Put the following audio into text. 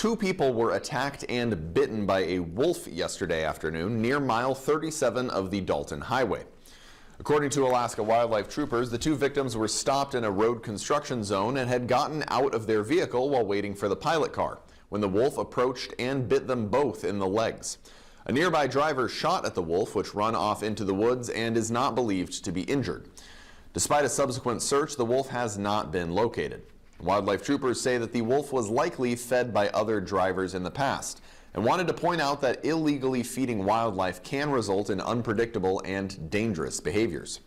Two people were attacked and bitten by a wolf yesterday afternoon near mile 37 of the Dalton Highway. According to Alaska Wildlife Troopers, the two victims were stopped in a road construction zone and had gotten out of their vehicle while waiting for the pilot car when the wolf approached and bit them both in the legs. A nearby driver shot at the wolf, which ran off into the woods and is not believed to be injured. Despite a subsequent search, the wolf has not been located. Wildlife troopers say that the wolf was likely fed by other drivers in the past and wanted to point out that illegally feeding wildlife can result in unpredictable and dangerous behaviors.